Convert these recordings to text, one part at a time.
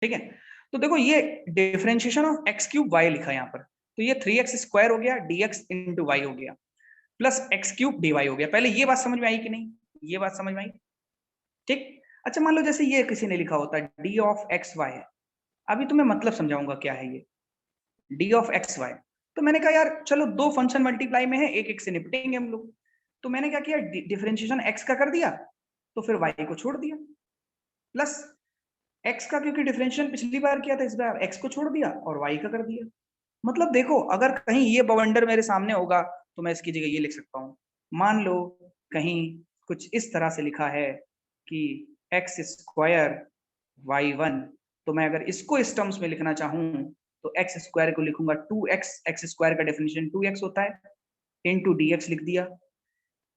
ठीक है। तो देखो ये differentiation of x cube y लिखा है यहाँ पर, तो ये 3x स्क्वायर हो गया dx इंटू वाई हो गया प्लस एक्स क्यूब dy हो गया। पहले ये बात समझ में आई कि नहीं, ये बात समझ में आई? ठीक। अच्छा मान लो जैसे ये किसी ने लिखा होता है d ऑफ एक्स वाई है, अभी तुम्हें मतलब समझाऊंगा क्या है ये d ऑफ एक्स वाई। तो मैंने कहा यार चलो दो फंक्शन मल्टीप्लाई में है, एक एक से निपटेंगे हम लोग। तो मैंने क्या किया, डिफरेंशिएशन x का कर दिया, तो फिर y को छोड़ दिया, प्लस x का क्योंकि डिफरेंशियल पिछली बार किया था, इस बार x को छोड़ दिया और y का कर दिया। मतलब देखो अगर कहीं ये बवंडर मेरे सामने होगा तो मैं इसकी जगह ये लिख सकता हूँ। मान लो कहीं कुछ इस तरह से लिखा है कि एक्स स्क्वायर वाई वन, तो मैं अगर इसको इस टर्म्स में लिखना चाहूँ तो एक्स स्क्वायर को लिखूंगा 2x, एक्स स्क्वायर का डेफिनेशन 2x होता है, इंटू dx लिख दिया,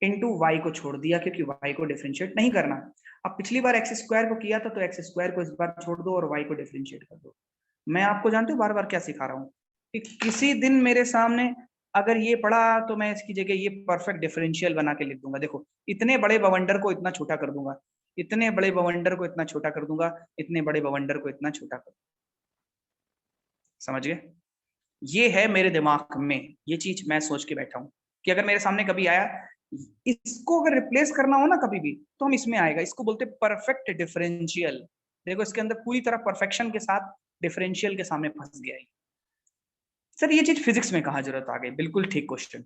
इंटू वाई को छोड़ दिया क्योंकि वाई को डिफरेंशिएट नहीं करना। अब पिछली बार एक्स स्क्वायर को किया था तो एक्स स्क्वायर को इस बार छोड़ दो और वाई को डिफरेंशिएट कर दो। मैं आपको जानते हो बार बार क्या सिखा रहा हूँ कि किसी दिन मेरे सामने अगर ये पड़ा तो मैं इसकी जगह ये परफेक्ट डिफरेंशियल बना के लिख दूंगा। देखो इतने बड़े बवंडर को इतना छोटा कर दूंगा, इतने बड़े बवंडर को इतना छोटा कर दूंगा, इतने बड़े बवंडर को इतना छोटा कर दूंगा। समझ गए? ये है मेरे दिमाग में, ये चीज मैं सोच के बैठा हूँ कि अगर मेरे सामने कभी आया, इसको अगर रिप्लेस करना हो ना कभी भी तो हम इसमें आएगा, इसको बोलते परफेक्ट डिफरेंशियल। देखो इसके अंदर पूरी तरह परफेक्शन के साथ डिफरेंशियल के सामने फंस गया है। सर ये चीज फिजिक्स में कहाँ जरूरत आ गई? बिल्कुल ठीक क्वेश्चन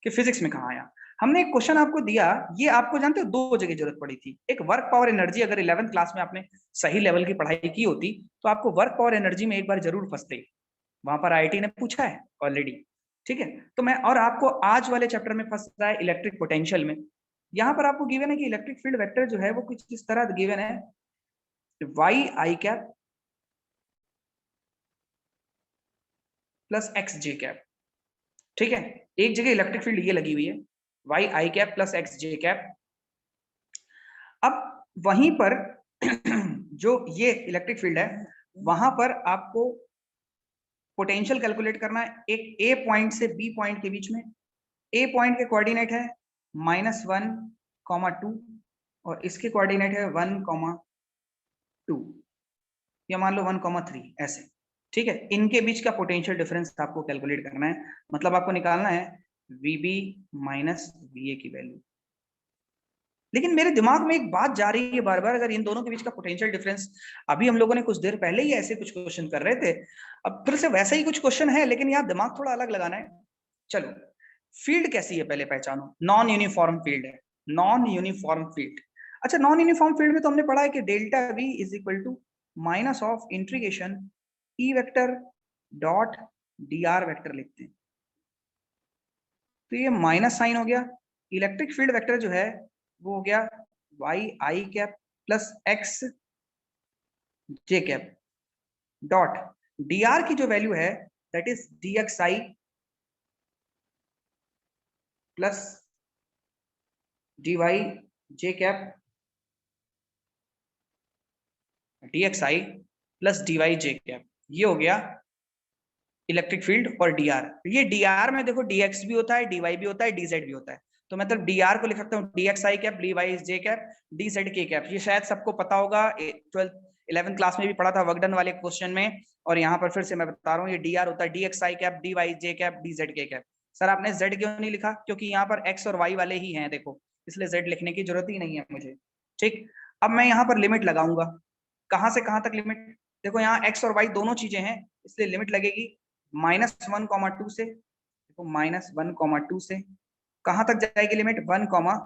कि फिजिक्स में कहाँ आया। हमने एक क्वेश्चन आपको दिया, ये आपको जानते हो दो जगह जरूरत पड़ी थी। एक वर्क पावर एनर्जी, अगर 11th क्लास में आपने सही लेवल की पढ़ाई की होती तो आपको वर्क पावर एनर्जी में एक बार जरूर फंसते, वहां पर आईआईटी ने पूछा है ऑलरेडी। ठीक है, तो मैं और आपको आज वाले चैप्टर में फंस रहा है इलेक्ट्रिक पोटेंशियल में। यहाँ पर आपको गिवन है कि इलेक्ट्रिक फील्ड वेक्टर जो है वो कुछ इस तरह गिवन है, वाई आई कैप प्लस एक्स जे कैप। ठीक है, एक जगह इलेक्ट्रिक फील्ड ये लगी हुई है वाई आई कैप प्लस एक्स जे कैप। अब वहीं पर जो ये इलेक्ट्रिक फील्ड है वहां पर आपको पोटेंशियल कैलकुलेट करना है एक ए पॉइंट से बी पॉइंट के बीच में। ए पॉइंट के कोऑर्डिनेट है -1, 2 और इसके कोऑर्डिनेट है 1, 2 या मान लो 1, 3 ऐसे। ठीक है, इनके बीच का पोटेंशियल डिफरेंस आपको कैलकुलेट करना है, मतलब आपको निकालना है VB माइनस VA की वैल्यू। लेकिन मेरे दिमाग में एक बात जा रही है बार बार, अगर इन दोनों के बीच का पोटेंशियल डिफरेंस, अभी हम लोगों ने कुछ देर पहले ही ऐसे कुछ क्वेश्चन कर रहे थे, अब फिर से वैसा ही कुछ क्वेश्चन है लेकिन यहाँ दिमाग थोड़ा अलग लगाना है। चलो फील्ड कैसी है पहले पहचानो, नॉन यूनिफॉर्म फील्ड है, नॉन यूनिफॉर्म फील्ड। अच्छा नॉन यूनिफॉर्म फील्ड में तो हमने पढ़ा है कि delta V is equal to minus of integration E vector dot dr vector लिखते हैं। तो ये माइनस साइन हो गया, इलेक्ट्रिक फील्ड वेक्टर जो है वो हो गया वाई आई कैप प्लस एक्स जे कैप डॉट dr की जो वैल्यू है that is dxi plus dy j cap dxi plus dy j cap. ये हो गया इलेक्ट्रिक फील्ड और dr। ये dr में देखो dx भी होता है, dy भी होता है, dz भी होता है। तो मतलब dr को लिख सकता हूँ dxi cap, dy j cap, dz k cap. ये शायद सबको पता होगा, 12th 11th क्लास में भी पढ़ा था वर्कडन वाले क्वेश्चन में, और यहाँ पर फिर से मैं बता रहा हूँ ये dr होता है dxi cap, dy j cap, dz k cap. Sir आपने z क्यों नहीं लिखा? क्योंकि यहाँ पर x और y वाले ही हैं देखो, इसलिए z लिखने की जरूरत ही नहीं है मुझे। ठीक, अब मैं यहाँ पर लिमिट लगाऊंगा, कहाँ से कहाँ तक लिमिट? देखो यहाँ x और y दोनों चीजें हैं इसलिए लिमिट लगेगी -1, 2 से, देखो -1, 2 से कहां तक जाएगी लिमिट? 1,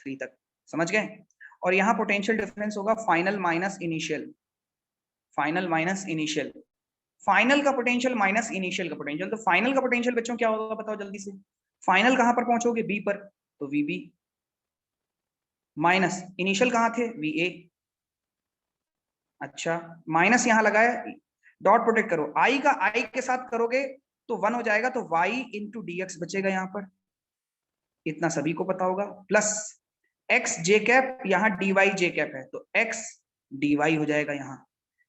3 तक। समझ गए? और यहाँ पोटेंशियल डिफरेंस होगा final minus initial, final minus initial, final का पोटेंशियल माइनस इनिशियल का पोटेंशियल। तो फाइनल का पोटेंशियल बच्चों क्या होगा बताओ जल्दी से? फाइनल कहां पर पहुंचोगे? बी पर, तो VB माइनस इनिशियल कहां थे? VA। अच्छा माइनस यहां लगाया, डॉट प्रोटेक्ट करो, आई का आई के साथ करोगे तो 1 हो जाएगा, तो y इंटू dx बचेगा यहाँ पर, इतना सभी को पता होगा, प्लस x जे कैप, यहाँ dy जे कैप है तो x dy हो जाएगा यहाँ।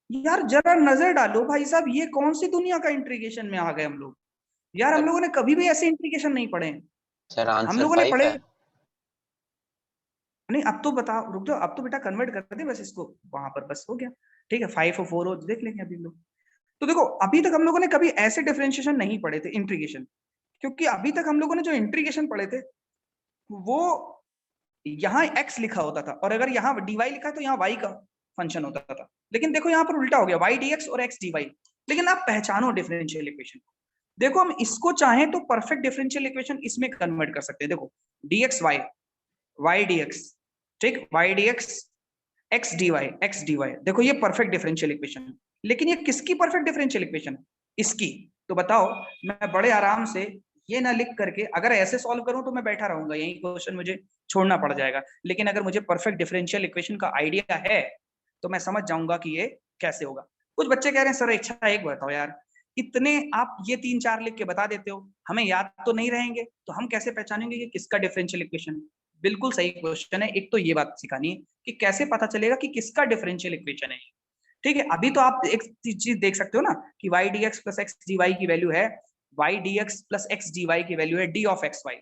यार जरा नजर डालो भाई साहब, ये कौन सी दुनिया का इंटीग्रेशन में आ गए हम लोग? यार हम लोगों ने कभी भी ऐसे इंटीग्रेशन नहीं पढ़े। सर हम आंसर लोगों ने 5 पढ़े है। नहीं, अब तो बताओ, रुक जाओ, अब तो बेटा कन्वर्ट कर दे बस इसको वहां पर, बस हो गया। ठीक है, 5 और 4 हो, देख लेंगे अभी लोग। तो देखो अभी तक हम लोगों ने कभी ऐसे डिफरेंशिएशन नहीं पढ़े थे, इंटीग्रेशन, क्योंकि अभी तक हम लोगों ने जो इंटीग्रेशन पढ़े थे वो यहाँ x लिखा होता था, और अगर यहाँ dy लिखा है तो यहाँ y का फंक्शन होता था। लेकिन देखो यहाँ पर उल्टा हो गया, y dx और x dy। लेकिन आप पहचानो डिफरेंशियल इक्वेशन, देखो हम इसको चाहें तो परफेक्ट डिफरेंशियल इक्वेशन इसमें कन्वर्ट कर सकते हैं। देखो dx y, y dx, ठीक, y dx x dy, देखो ये परफेक्ट डिफरेंशियल इक्वेशन। लेकिन ये किसकी परफेक्ट डिफरेंशियल इक्वेशन? इसकी। तो बताओ, मैं बड़े आराम से ये ना लिख करके अगर ऐसे सॉल्व करूं तो मैं बैठा रहूंगा, यही क्वेश्चन मुझे छोड़ना पड़ जाएगा। लेकिन अगर मुझे परफेक्ट डिफरेंशियल इक्वेशन का आइडिया है तो मैं समझ जाऊंगा कि ये कैसे होगा। कुछ बच्चे कह रहे हैं सर इच्छा एक बताओ यार, इतने आप ये 3-4 लिख के बता देते हो, हमें याद तो नहीं रहेंगे, तो हम कैसे पहचानेंगे ये किसका डिफरेंशियल इक्वेशन है? बिल्कुल सही क्वेश्चन है। एक तो ये बात सिखानी है कि कैसे पता चलेगा कि किसका डिफरेंशियल इक्वेशन है। ठीक है, अभी तो आप एक चीज देख सकते हो ना कि y dx plus x dy की वैल्यू है, y dx plus x dy की वैल्यू है d of x y।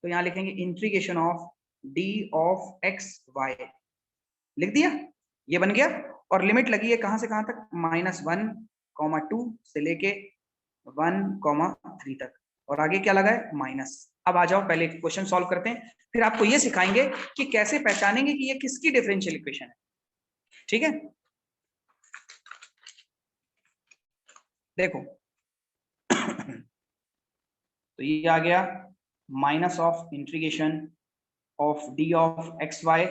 तो यहाँ लिखेंगे integration of d of x y, लिख दिया, ये बन गया। और लिमिट लगी है कहां से कहां तक, -1,2 से लेके 1,3 तक, और आगे क्या लगा है, माइनस। अब आ जाओ पहले क्वेश्चन सॉल्व करते हैं, फिर आपको ये सिखाएंगे कि कैसे पहचानेंगे कि ये किसकी डिफरेंशियल इक्वेशन है। ठीक है, देखो तो ये आ गया minus of integration of d of x y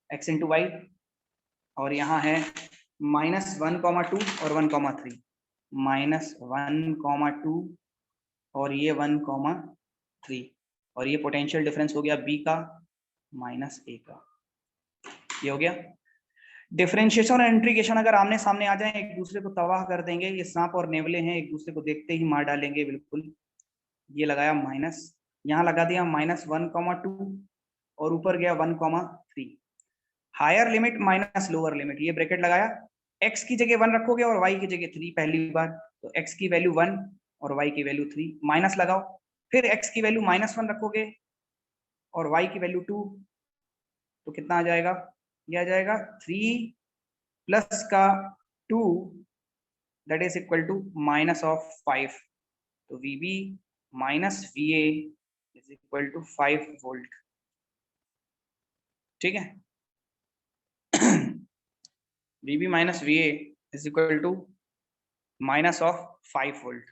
x into y, और यहाँ है -1,2 और 1,3, -1,2 और ये 1,3, और ये पोटेंशियल डिफरेंस हो गया बी का -a का। ये हो गया डिफरेंशिएशन और इंटीग्रेशन। अगर आमने सामने आ जाए एक दूसरे को तबाह कर देंगे, ये सांप और नेवले हैं, एक दूसरे को देखते ही मार डालेंगे बिल्कुल। ये लगाया माइनस, यहाँ लगा दिया -1,2 और ऊपर गया 1,3, higher limit minus lower limit, ये ब्रैकेट लगाया, x की जगह 1 रखोगे और y की जगह 3 पहली बार, तो x की वैल्यू 1 और y की वैल्यू 3, माइनस लगाओ, फिर x की वैल्यू -1 रखोगे और y की वैल्यू 2, तो कितना आ जाएगा, ये आ जाएगा 3 प्लस का 2 दैट इज इक्वल टू -5, तो VB minus VA is equal to 5 volt. ठीक है, VB minus VA is equal to -5 volt.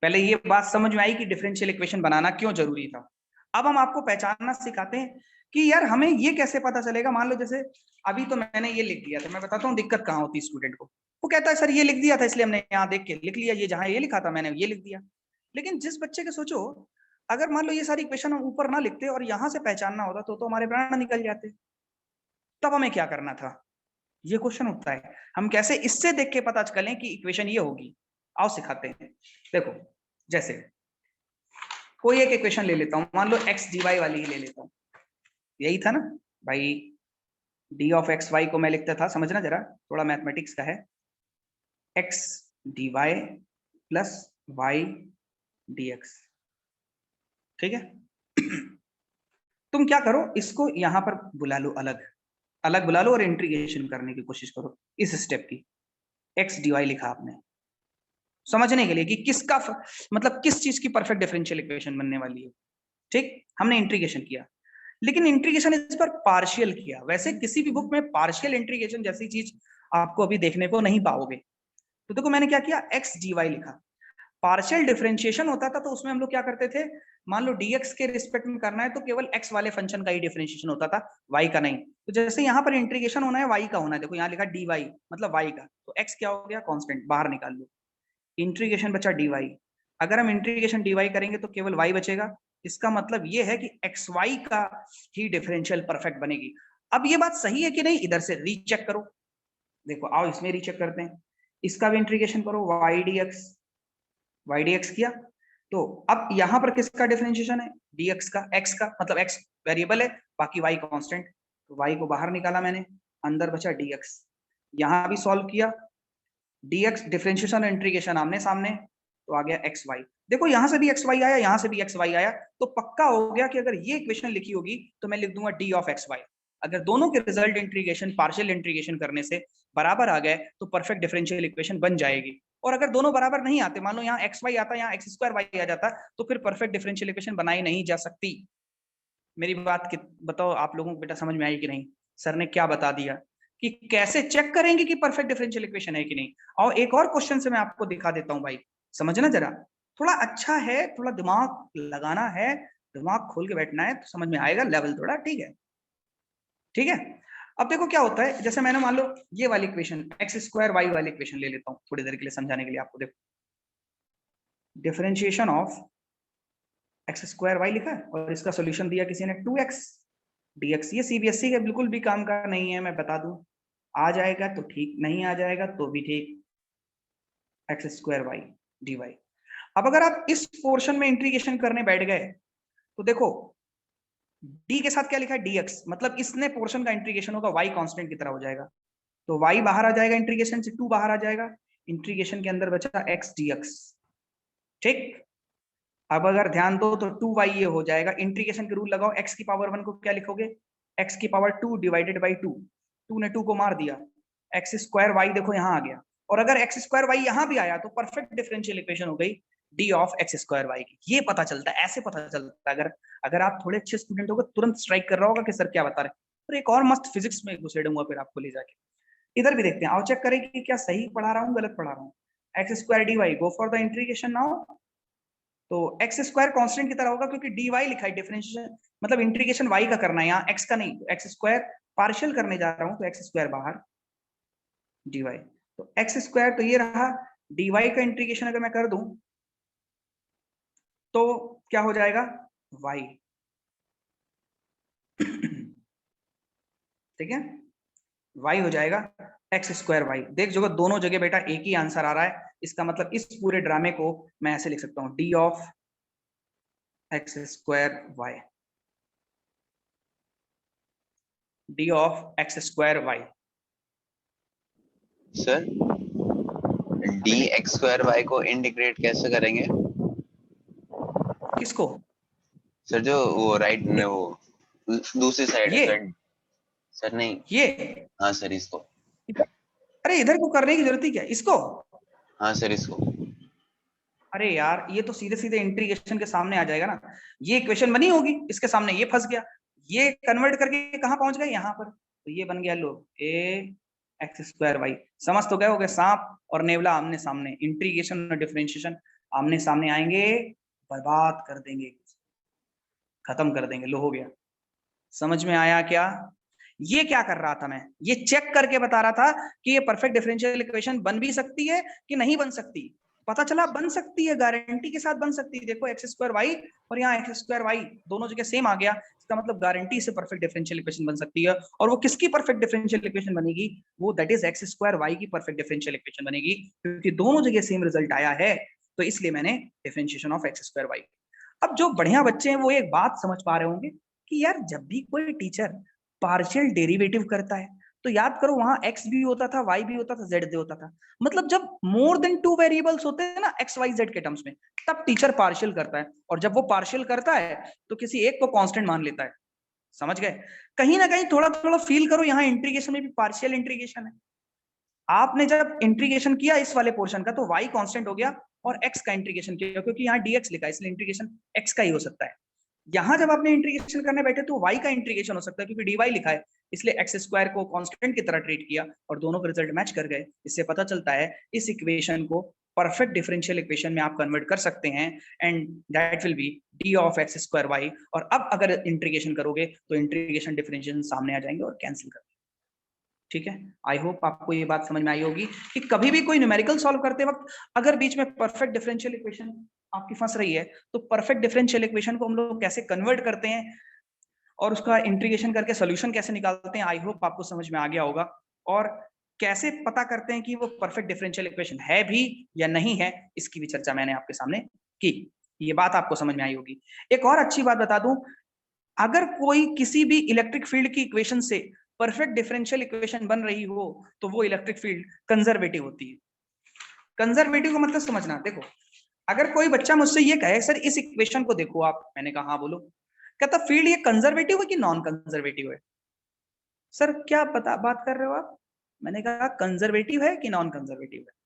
पहले ये बात समझ में आई कि डिफरेंशियल इक्वेशन बनाना क्यों जरूरी था। अब हम आपको पहचानना सिखाते हैं कि यार हमें ये कैसे पता चलेगा। मान लो जैसे अभी तो मैंने ये लिख दिया था, मैं बताता हूँ दिक्कत कहाँ होती है स्टूडेंट को। वो कहता है सर ये लिख दिया था इसलिए हमने यहाँ देख के लिख लिया, ये जहाँ ये लिखा था मैंने ये लिख दिया। लेकिन जिस बच्चे के सोचो अगर मान लो ये सारी इक्वेशन हम ऊपर ना लिखते और यहाँ से पहचानना होता तो हमारे प्राण निकल जाते, तब हमें क्या करना था, ये क्वेश्चन उठता है। हम कैसे इससे देख के पता चलें कि इक्वेशन ये होगी, आओ सिखाते हैं। देखो जैसे कोई एक इक्वेशन ले लेता हूं, मान लो x dy वाली ही ले लेता हूं, यही था ना भाई, d ऑफ एक्स वाई को मैं लिखता था, समझना जरा, थोड़ा मैथमेटिक्स का है, x dy plus y dx। ठीक है तुम क्या करो, इसको यहां पर बुला लो, अलग अलग बुला लो और इंटीग्रेशन करने की कोशिश करो इस स्टेप की। x dy लिखा आपने समझने के लिए कि किसका मतलब किस चीज की परफेक्ट डिफरेंशियल इक्वेशन बनने वाली है। ठीक, हमने इंटीग्रेशन किया, लेकिन इंटीग्रेशन इस पर पार्शियल किया। वैसे किसी भी बुक में पार्शियल इंटीग्रेशन जैसी चीज आपको अभी देखने को नहीं पाओगे। तो देखो मैंने क्या किया, x dy लिखा। पार्शियल डिफरेंशिएशन होता था तो उसमें हम लोग क्या करते थे, मान लो dx के रिस्पेक्ट में करना है तो केवल x वाले फंक्शन का ही डिफरेंशिएशन होता था, y का नहीं। तो जैसे यहाँ पर इंटीग्रेशन होना है y का होना है, देखो यहाँ लिखा dy मतलब y का, तो x क्या हो गया, कांस्टेंट, बाहर निकाल लो, इंटीग्रेशन बचा dy। अगर हम इंटीग्रेशन dy करेंगे तो केवल y बचेगा, इसका मतलब ये है कि xy का ही डिफरेंशियल परफेक्ट बनेगी। अब ये बात सही है कि नहीं, इधर से रीचेक करो, देखो आओ इसमें रीचेक करते हैं, इसका भी इंटीग्रेशन करो, y dx किया, तो अब यहां पर किसका डिफरेंशिएशन है, dx का, x का, मतलब x वेरिएबल है, बाकी y कांस्टेंट, तो y को बाहर निकाला मैंने, अंदर बचा dx। यहां भी सॉल्व किया, dx डिफरेंशिएशन और इंटीग्रेशन आमने सामने, तो आ गया xy। देखो यहां से भी xy आया, यहां से भी xy आया, तो पक्का हो गया कि अगर ये इक्वेशन लिखी होगी तो मैं लिख दूंगा d ऑफ xy। अगर दोनों के रिजल्ट इंटीग्रेशन पार्शियल इंटीग्रेशन करने से बराबर आ गए तो परफेक्ट डिफरेंशियल इक्वेशन बन जाएगी। और अगर दोनों बराबर नहीं आते, मान लो यहाँ एक्स वाई आता, यहाँ एक्स स्क्वायर वाई आ जाता, तो फिर परफेक्ट डिफरेंशियल इक्वेशन बनाई नहीं जा सकती। मेरी बात बताओ आप लोगों को बेटा समझ में आई कि नहीं? सर ने क्या बता दिया कि कैसे चेक करेंगे कि परफेक्ट डिफरेंशियल इक्वेशन है कि नहीं। और एक और क्वेश्चन से मैं आपको दिखा देता हूं भाई, समझना जरा, थोड़ा अच्छा है, थोड़ा दिमाग लगाना है, दिमाग खोल के बैठना है तो समझ में आएगा लेवल थोड़ा, ठीक है? ठीक है, अब देखो क्या होता है, जैसे मैंने मान लो ये वाली इक्वेशन एक्स स्क्वायर वाई वाली इक्वेशन ले लेता हूँ थोड़ी देर के लिए समझाने के लिए आपको। देखो differentiation of x square y लिखा है और इसका सॉल्यूशन दिया किसी ने 2x dx। ये सीबीएसई के बिल्कुल भी काम का नहीं है, मैं बता दूं। आ जाएगा तो ठीक, नहीं आ जाएगा तो भी ठीक, x square y d y. अब अगर आप इस पोर्शन में इंटीग्रेशन करने बैठ गए तो देखो d के साथ क्या लिखा है dx, मतलब इसने पोर्शन का इंटीग्रेशन होगा y कांस्टेंट की तरह हो जाएगा, तो y बाहर आ जाएगा इंटीग्रेशन से, 2 बाहर आ जाएगा, इंटीग्रेशन के अंदर बचा x dx। ठीक, अब अगर ध्यान दो तो 2y ये हो जाएगा, इंटीग्रेशन के रूल लगाओ, x की पावर 1 को क्या लिखोगे, x की पावर 2 डिवाइडेड बाई 2, 2 ने 2 को मार दिया, एक्स स्क्वायर वाई देखो यहाँ आ गया। और अगर एक्स स्क्वायर वाई यहाँ भी आया तो परफेक्ट डिफरेंशियल इक्वेशन हो गई d of x square y की। ये पता चलता है, ऐसे पता चलता है। अगर अगर आप थोड़े अच्छे स्टूडेंट हो तुरंत स्ट्राइक कर रहा होगा कि सर क्या बता रहे हैं। और एक और मस्त फिजिक्स में घुसेड़ूंगा फिर आपको ले जाके, इधर भी देखते हैं, आओ चेक करें कि क्या सही पढ़ा रहा हूँ गलत पढ़ा रहा हूँ। X square d y, go for the integration now. तो एक्स स्क्वायर कांस्टेंट की तरह होगा क्योंकि डी वाई लिखा है, डिफरेंशिएशन मतलब इंटीग्रेशन वाई का करना है, यहाँ एक्स का नहीं, तो एक्स स्क्वायर पार्शियल करने जा रहा हूँ तो एक्स स्क्वायर बाहर डी वाई, तो एक्स स्क्वायर तो ये रहा, डी वाई का इंटीग्रेशन अगर मैं कर दूं तो क्या हो जाएगा वाई। ठीक है, वाई हो जाएगा एक्स स्क्वायर वाई। देख जो दोनों जगह बेटा एक ही आंसर आ रहा है, इसका मतलब इस पूरे ड्रामे को मैं ऐसे लिख सकता हूँ, d of x square y, d of x square y. Sir d x square y को इंटीग्रेट कैसे करेंगे? किसको? सर जो वो राइट में वो दूसरी साइड है ये सर। सर नहीं, ये हाँ सर इसको। अरे इधर को करने की जरूरत ही क्या इसको? हाँ सर इसको। अरे यार ये तो सीधे सीधे इंटीग्रेशन के सामने आ जाएगा ना, ये इक्वेशन बनी होगी इसके सामने, ये फंस गया, ये कन्वर्ट करके कहाँ पहुंच गए यहाँ पर, तो ये बन गया लो ए एक्स स्क्वायर वाई। समझ तो गए हो गए, सांप और नेवला आमने सामने, इंटीग्रेशन और डिफरेंशिएशन आमने सामने आएंगे, बर्बाद कर देंगे, खत्म कर देंगे, लो हो गया। समझ में आया क्या? ये क्या कर रहा था मैं, ये चेक करके बता रहा था कि ये परफेक्ट डिफरेंशियल इक्वेशन बन भी सकती है कि नहीं बन सकती। पता चला बन सकती है, गारंटी के साथ बन सकती है। देखो एक्स स्क्वायर वाई और यहाँ एक्स स्क्वायर वाई दोनों जगह सेम आ गया, इसका मतलब गारंटी से परफेक्ट डिफरेंशियल इक्वेशन बन सकती है। और वो किसकी परफेक्ट डिफरेंशियल इक्वेशन बनेगी? वो that is x square y की परफेक्ट डिफरेंशियल इक्वेशन बनेगी, क्योंकि दोनों जगह सेम रिजल्ट आया है, तो इसलिए मैंने differentiation of x square y. अब जो बढ़िया बच्चे हैं वो एक बात समझ पा रहे होंगे कि यार जब भी कोई टीचर पार्शियल डेरिवेटिव करता है तो याद करो वहां x भी होता था, y भी होता था, z भी होता था। मतलब जब मोर देन 2 वेरिएबल्स होते हैं ना x y z के टर्म्स में, तब टीचर पार्शियल करता है, और जब वो पार्शियल करता है तो किसी एक को कांस्टेंट मान लेता है। समझ गए? कहीं ना कहीं थोड़ा थोड़ा फील करो, यहाँ इंटीग्रेशन में भी पार्शियल इंटीग्रेशन है। आपने जब इंटीग्रेशन किया इस वाले पोर्शन का तो y कांस्टेंट हो गया और x का इंटीग्रेशन किया, क्योंकि यहाँ dx लिखा है इसलिए इंटीग्रेशन x का ही हो सकता है। यहाँ जब आपने इंटीग्रेशन करने बैठे तो y का इंटीग्रेशन हो सकता है, क्योंकि dy लिखा है इसलिए एक्स स्क्वायर को कांस्टेंट की तरह ट्रीट किया और दोनों के रिजल्ट मैच कर गए। इससे पता चलता है इस इक्वेशन को परफेक्ट डिफरेंशियल इक्वेशन में आप कन्वर्ट कर सकते हैं, and that will be d of x square y. और अब अगर इंटीग्रेशन करोगे तो इंटीग्रेशन डिफरेंशिएशन सामने आ जाएंगे और कैंसिल कर। ठीक है, आई होप आपको ये बात समझ में आई होगी कि कभी भी कोई न्यूमेरिकल सॉल्व करते वक्त अगर बीच में परफेक्ट डिफरेंशियल इक्वेशन आपकी फंस रही है तो परफेक्ट डिफरेंशियल इक्वेशन को हम लोग कैसे कन्वर्ट करते हैं और उसका इंटीग्रेशन करके सॉल्यूशन कैसे निकालते हैं, आई होप आपको समझ में आ गया होगा। और कैसे पता करते हैं कि वो परफेक्ट डिफरेंशियल इक्वेशन है भी या नहीं है, इसकी भी चर्चा मैंने आपके सामने की। ये बात आपको समझ में आई होगी। एक और अच्छी बात बता दूं, अगर कोई किसी भी इलेक्ट्रिक फील्ड की इक्वेशन से परफेक्ट डिफरेंशियल इक्वेशन बन रही हो तो वो इलेक्ट्रिक फील्ड कंजर्वेटिव होती है। कंजर्वेटिव का मतलब समझना, देखो अगर कोई बच्चा मुझसे ये कहे सर इस इक्वेशन को देखो आप, मैंने कहा हाँ बोलो, कहता फील्ड ये कंजर्वेटिव है कि नॉन कंजर्वेटिव है? सर क्या बात कर रहे हो आप? मैंने कहा कंजर्वेटिव है कि नॉन कंजर्वेटिव है।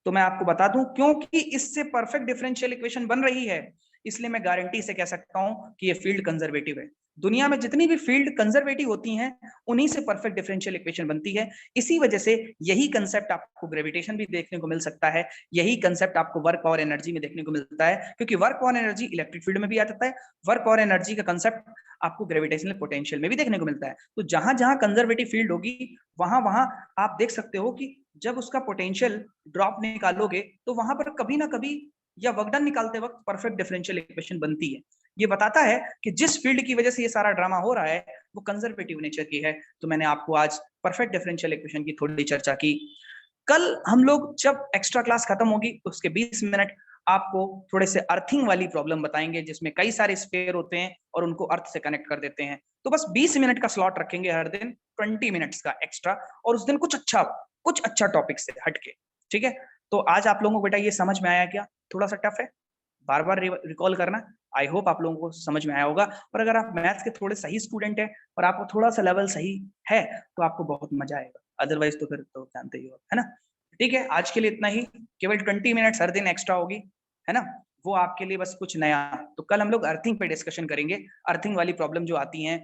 तो मैं आपको बता दूं, क्योंकि इससे परफेक्ट डिफरेंशियल इक्वेशन बन रही है, इसलिए मैं गारंटी से कह सकता हूं कि ये फील्ड कंजर्वेटिव है। दुनिया में जितनी भी फील्ड कंजर्वेटिव होती हैं, उन्हीं से परफेक्ट डिफरेंशियल इक्वेशन बनती है। इसी वजह से यही कंसेप्ट आपको ग्रेविटेशन भी देखने को मिल सकता है, यही कंसेप्ट आपको वर्क और एनर्जी में देखने को मिलता है, क्योंकि वर्क और एनर्जी इलेक्ट्रिक फील्ड में भी आ जाता है, वर्क और एनर्जी का कंसेप्ट आपको ग्रेविटेशनल पोटेंशियल में भी देखने को मिलता है। तो जहां जहां कंजर्वेटिव फील्ड होगी, वहां वहां आप देख सकते हो कि जब उसका पोटेंशियल ड्रॉप निकालोगे, तो वहां पर कभी ना कभी या वर्क डन निकालते वक्त परफेक्ट डिफरेंशियल इक्वेशन बनती है। ये बताता है कि जिस फील्ड की वजह से ये सारा ड्रामा हो रहा है, वो कंजर्वेटिव नेचर की है। तो मैंने आपको आज परफेक्ट डिफरेंशियल इक्वेशन की थोड़ी चर्चा की। कल हम लोग जब एक्स्ट्रा क्लास खत्म होगी, उसके 20 मिनट आपको थोड़े से अर्थिंग वाली प्रॉब्लम बताएंगे, जिसमें कई सारे स्फीयर होते हैं और उनको अर्थ से कनेक्ट कर देते हैं। तो बस 20 मिनट का स्लॉट रखेंगे हर दिन, 20 मिनट्स का एक्स्ट्रा, और उस दिन कुछ अच्छा टॉपिक से हटके, ठीक है। तो आज आप लोगों को बेटा ये समझ में आया क्या? थोड़ा सा टफ है, बार बार रिकॉल करना। आई होप आप लोगों को समझ में आया होगा। और अगर आप मैथ्स के थोड़े सही स्टूडेंट हैं और आपको थोड़ा सा लेवल सही है, तो आपको बहुत मजा आएगा, अदरवाइज तो फिर तो जानते ही हो, है ना। ठीक है, आज के लिए इतना ही। केवल 20 मिनट्स हर दिन एक्स्ट्रा होगी, है ना, वो आपके लिए बस कुछ नया। तो कल हम लोग अर्थिंग पे डिस्कशन करेंगे, अर्थिंग वाली प्रॉब्लम जो आती हैं